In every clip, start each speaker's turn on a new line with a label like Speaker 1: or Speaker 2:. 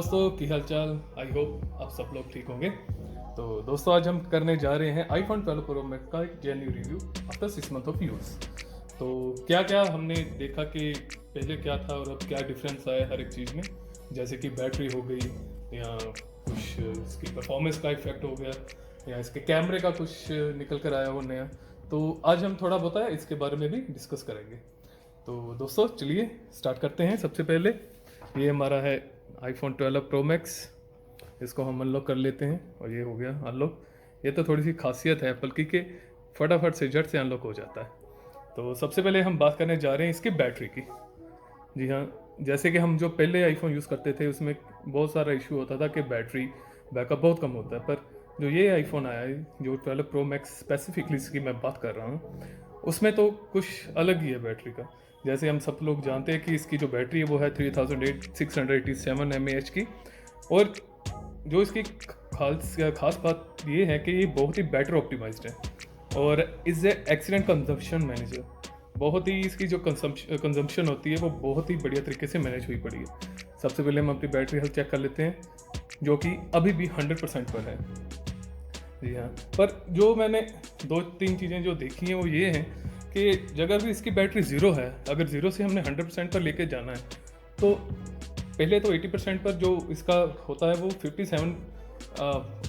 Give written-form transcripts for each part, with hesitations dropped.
Speaker 1: दोस्तों की हाल चाल। आई होप आप सब लोग ठीक होंगे। तो दोस्तों आज हम करने जा रहे हैं आईफोन 12 प्रो मैक्स का एक genuine review after 6 month of use. तो क्या क्या हमने देखा कि पहले क्या था और अब क्या डिफरेंस आया हर एक चीज़ में, जैसे कि बैटरी हो गई या कुछ इसकी परफॉर्मेंस का इफेक्ट हो गया या इसके कैमरे का कुछ निकल कर आया हो नया। तो आज हम थोड़ा बहुत है इसके बारे में भी डिस्कस करेंगे। तो दोस्तों चलिए स्टार्ट करते हैं। सबसे पहले ये हमारा है आईफोन 12 प्रो मैक्स। इसको हम अनलॉक कर लेते हैं और ये हो गया अनलॉक। ये तो थोड़ी सी खासियत है एप्पल की कि फटाफट से झट से अनलॉक हो जाता है। तो सबसे पहले हम बात करने जा रहे हैं इसकी बैटरी की। जी हाँ, जैसे कि हम जो पहले आईफोन यूज़ करते थे उसमें बहुत सारा इशू होता था कि बैटरी बैकअप बहुत कम होता है, पर जो ये आईफोन आया है जो 12 प्रो मैक्स स्पेसिफिकली इसकी मैं बात कर रहा हूँ, उसमें तो कुछ अलग ही है बैटरी का। जैसे हम सब लोग जानते हैं कि इसकी जो बैटरी है वो है 3687 mAh की। और जो इसकी खास बात ये है कि ये बहुत ही बैटर ऑप्टिमाइज्ड है और is a accident consumption manager. बहुत ही इसकी जो कंजम्पशन होती है वो बहुत ही बढ़िया तरीके से मैनेज हुई पड़ी है। सबसे पहले हम अपनी बैटरी हेल्थ चेक कर लेते हैं, जो कि अभी भी 100% पर है। जी हाँ, पर जो मैंने 2-3 चीज़ें जो देखी हैं वो ये हैं कि अगर भी इसकी बैटरी ज़ीरो है, अगर ज़ीरो से हमने 100% पर लेके जाना है तो पहले तो 80% पर जो इसका होता है वो 57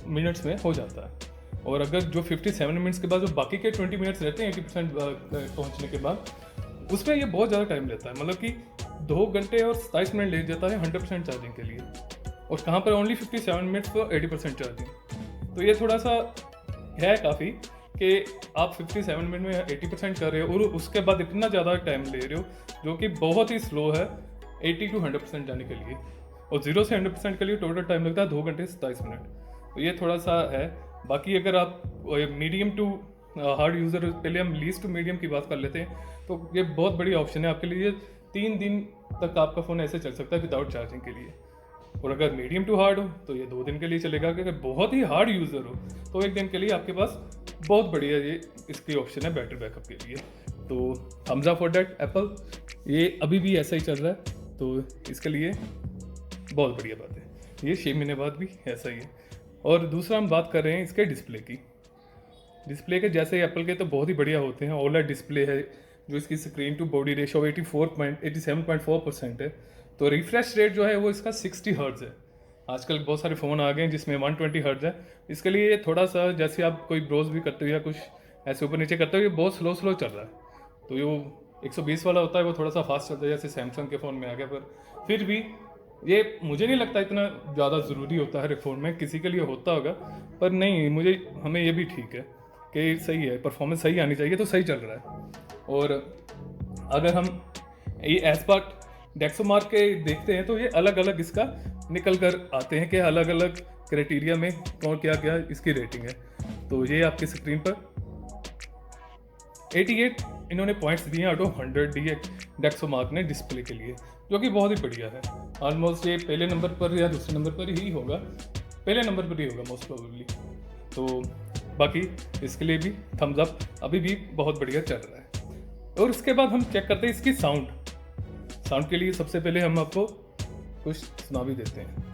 Speaker 1: मिनट्स में हो जाता है। और अगर जो 57 मिनट्स के बाद जो बाकी के 20 मिनट्स रहते हैं 80% पहुँचने के बाद, उसमें ये बहुत ज़्यादा टाइम लेता है। मतलब कि 2 घंटे और 27 मिनट ले जाता है 100% चार्जिंग के लिए, और कहाँ पर ओनली 57 मिनट्स फॉर 80% चार्जिंग। तो ये थोड़ा सा है काफ़ी कि आप 57 मिनट में 80% कर रहे हो और उसके बाद इतना ज़्यादा टाइम ले रहे हो, जो कि बहुत ही स्लो है 80 to 100% जाने के लिए। और 0 से 100% के लिए टोटल टाइम लगता है 2 घंटे 27 मिनट। तो ये थोड़ा सा है। बाकी अगर आप मीडियम टू हार्ड यूज़र, पहले हम लीस्ट टू मीडियम की बात कर लेते हैं, तो ये बहुत बड़ी ऑप्शन है आपके लिए। 3 दिन तक आपका फ़ोन ऐसे चल सकता है विदाउट चार्जिंग के लिए। और अगर मीडियम टू हार्ड हो तो ये 2 दिन के लिए चलेगा। अगर बहुत ही हार्ड यूज़र हो तो 1 दिन के लिए आपके पास बहुत बढ़िया ये इसकी ऑप्शन है बैटरी बैकअप के लिए। तो thumbs up for that Apple, ये अभी भी ऐसा ही चल रहा है, तो इसके लिए बहुत बढ़िया बात है। ये 6 महीने बाद भी ऐसा ही है। और दूसरा हम बात कर रहे हैं इसके डिस्प्ले की। डिस्प्ले के जैसे एप्पल के तो बहुत ही बढ़िया होते हैं। ओलेड डिस्प्ले है, जो इसकी स्क्रीन टू बॉडी रेशो 87.4% है। तो रिफ्रेश रेट जो है वो इसका 60 हर्ट्ज़ है। आजकल बहुत सारे फ़ोन आ गए हैं जिसमें 120 हर्ट्ज़ है। इसके लिए ये थोड़ा सा, जैसे आप कोई ब्राउज़ भी करते हो या कुछ ऐसे ऊपर नीचे करते हो, ये बहुत स्लो चल रहा है। तो ये 120 वाला होता है वो थोड़ा सा फास्ट चलता है, जैसे सैमसंग के फ़ोन में आ गया। पर फिर भी ये मुझे नहीं लगता इतना ज़्यादा ज़रूरी होता है हर एक फ़ोन में। किसी के लिए होता होगा, पर नहीं, हमें ये भी ठीक है कि सही है, परफॉर्मेंस सही आनी चाहिए, तो सही चल रहा है। और अगर हम ये एसपार्ट डेक्सोमार्क के देखते हैं तो ये अलग अलग इसका निकल कर आते हैं कि अलग अलग क्राइटेरिया में कौन क्या क्या इसकी रेटिंग है। तो ये आपकी स्क्रीन पर 88 इन्होंने पॉइंट्स दिए आउट ऑफ 100 डी डेक्सोमार्क ने डिस्प्ले के लिए, जो कि बहुत ही बढ़िया है। ऑलमोस्ट ये पहले नंबर पर या दूसरे नंबर पर ही होगा, पहले नंबर पर ही होगा मोस्ट प्रोबेबली। तो बाकी इसके लिए भी थम्स अप, अभी भी बहुत बढ़िया चल रहा है। और उसके बाद हम चेक करते हैं इसकी साउंड के लिए सबसे पहले हम आपको कुछ सुना भी देते हैं।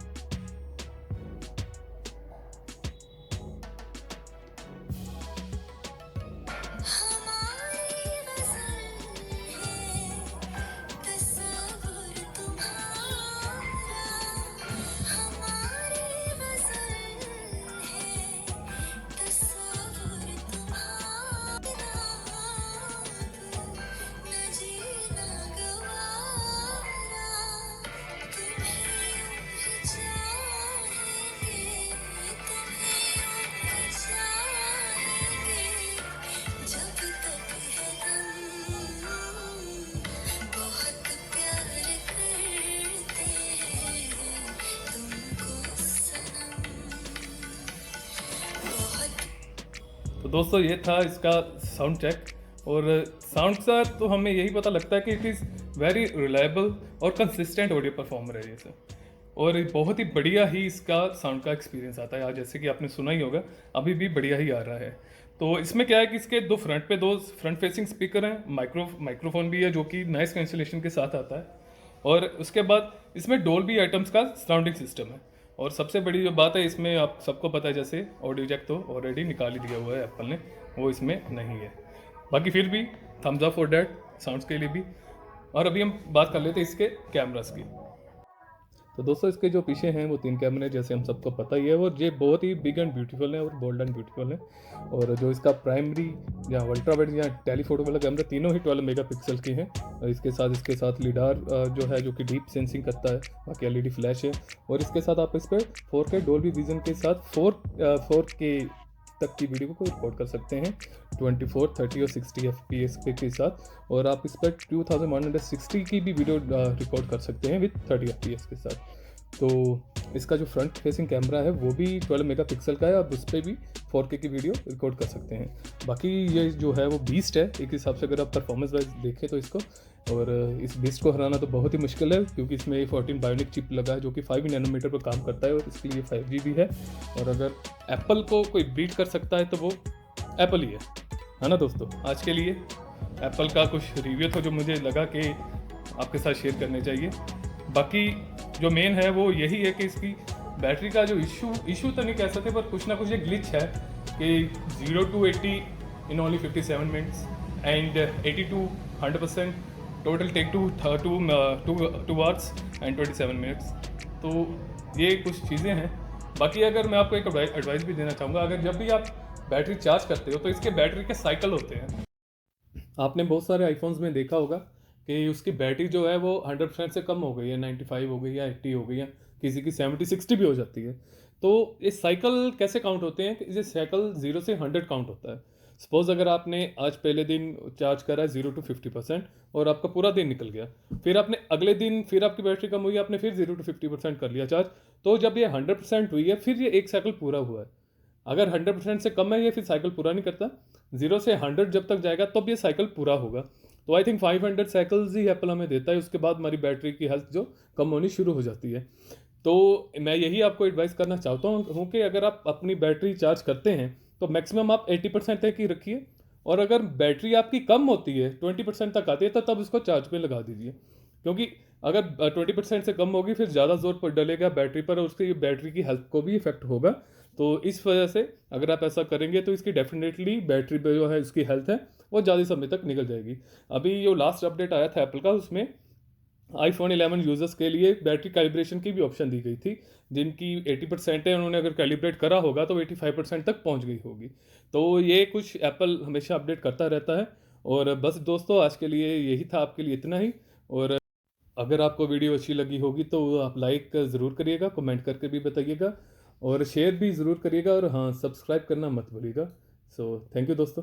Speaker 1: तो दोस्तों ये था इसका साउंड चेक। और साउंड का तो हमें यही पता लगता है कि इट इज़ वेरी रिलायबल और कंसिस्टेंट ऑडियो परफॉर्मर है ये सब। और बहुत ही बढ़िया ही इसका साउंड का एक्सपीरियंस आता है। आज जैसे कि आपने सुना ही होगा, अभी भी बढ़िया ही आ रहा है। तो इसमें क्या है कि इसके दो फ्रंट फेसिंग स्पीकर हैं, माइक्रोफोन भी है जो कि नॉइस कैंसिलेशन के साथ आता है। और उसके बाद इसमें डोल्बी आइटम्स का सराउंडिंग सिस्टम है। और सबसे बड़ी जो बात है इसमें, आप सबको पता है जैसे ऑडियो जैक तो ऑलरेडी निकाल ही दिया हुआ है एप्पल ने, वो इसमें नहीं है। बाकी फिर भी thumbs up for that sounds के लिए भी। और अभी हम बात कर लेते हैं इसके कैमरास की। तो दोस्तों इसके जो पीछे हैं वो 3 कैमरे जैसे हम सबको पता ही है, और ये बहुत ही बिग एंड ब्यूटीफुल है और बोल्ड एंड ब्यूटीफुल है। और जो इसका प्राइमरी या अल्ट्रा वाइड या टेलीफोटो वाला कैमरा, तीनों ही 12 मेगापिक्सल के हैं। और इसके साथ लीडार जो है जो कि डीप सेंसिंग करता है, बाकी एलईडी फ्लैश है। और इसके साथ आप इस पर 4K डोल्बी विजन के साथ 4K तक की वीडियो को रिकॉर्ड कर सकते हैं 24, 30 और 60 FPS के साथ। और आप इस पर 2160 की भी वीडियो रिकॉर्ड कर सकते हैं विद 30 FPS के साथ। तो इसका जो फ्रंट फेसिंग कैमरा है वो भी 12 मेगापिक्सल का है, और उस पर भी 4K की वीडियो रिकॉर्ड कर सकते हैं। बाकी ये जो है वो बीस्ट है एक हिसाब से, अगर आप परफॉर्मेंस वाइज देखें तो इसको। और इस बीस्ट को हराना तो बहुत ही मुश्किल है, क्योंकि इसमें A14 बायोनिक चिप लगा है जो कि 5 नैनोमीटर पर काम करता है, और इसके लिए 5G भी है। और अगर एप्पल को कोई बीट कर सकता है तो वो एप्पल ही है ना दोस्तों। आज के लिए एप्पल का कुछ रिव्यू था जो मुझे लगा कि आपके साथ शेयर करने चाहिए। बाकी जो मेन है वो यही है कि इसकी बैटरी का जो इशू तो नहीं कह सकते, पर कुछ ना कुछ एक ग्लिच है कि 0 to 80 in only 57 minutes and 80 to 100% total take to 2 hours and 27 minutes. तो ये कुछ चीज़ें हैं। बाकी अगर मैं आपको एक एडवाइस भी देना चाहूँगा, अगर जब भी आप बैटरी चार्ज करते हो तो इसके बैटरी के साइकिल होते हैं। आपने बहुत सारे आईफोन्स में देखा होगा कि उसकी बैटरी जो है वो 100% से कम हो गई है, 95 हो गई या 80 हो गई है, किसी की 70-60 भी हो जाती है। तो ये साइकिल कैसे काउंट होते हैं कि ये साइकिल 0 से 100 काउंट होता है। सपोज अगर आपने आज पहले दिन चार्ज करा 0 to 50% और आपका पूरा दिन निकल गया, फिर आपने अगले दिन फिर आपकी बैटरी कम हुई, आपने फिर 0 to 50% कर लिया चार्ज, तो जब ये 100% हुई है फिर ये एक साइकिल पूरा हुआ है। अगर 100% से कम है ये फिर साइकिल पूरा नहीं करता, 0 से 100 जब तक जाएगा तब ये साइकिल पूरा होगा। तो I think 500 cycles he Apple हमें देता है, उसके बाद हमारी बैटरी की हेल्थ जो कम होनी शुरू हो जाती है। तो मैं यही आपको एडवाइस करना चाहता हूँ कि अगर आप अपनी बैटरी चार्ज करते हैं तो मैक्सिमम आप 80% तक ही रखिए, और अगर बैटरी आपकी कम होती है 20% तक आती है तो तब इसको चार्ज पे लगा दीजिए। क्योंकि अगर 20% से कम होगी फिर ज़्यादा जोर पर डलेगा बैटरी पर, और उसकी बैटरी की हेल्थ को भी इफेक्ट होगा। तो इस वजह से अगर आप ऐसा करेंगे तो इसकी डेफिनेटली बैटरी पे जो है इसकी हेल्थ है वो ज़्यादा समय तक निकल जाएगी। अभी जो लास्ट अपडेट आया था एप्पल का, उसमें आईफोन 11 यूजर्स के लिए बैटरी कैलिब्रेशन की भी ऑप्शन दी गई थी। जिनकी 80% है उन्होंने अगर कैलिब्रेट करा होगा तो 85% तक पहुंच गई होगी। तो ये कुछ एप्पल हमेशा अपडेट करता रहता है। और बस दोस्तों आज के लिए यही था, आपके लिए इतना ही। और अगर आपको वीडियो अच्छी लगी होगी तो आप लाइक ज़रूर करिएगा, कमेंट करके भी बताइएगा, और शेयर भी ज़रूर करिएगा, और हाँ सब्सक्राइब करना मत भूलिएगा। सो थैंक यू दोस्तों।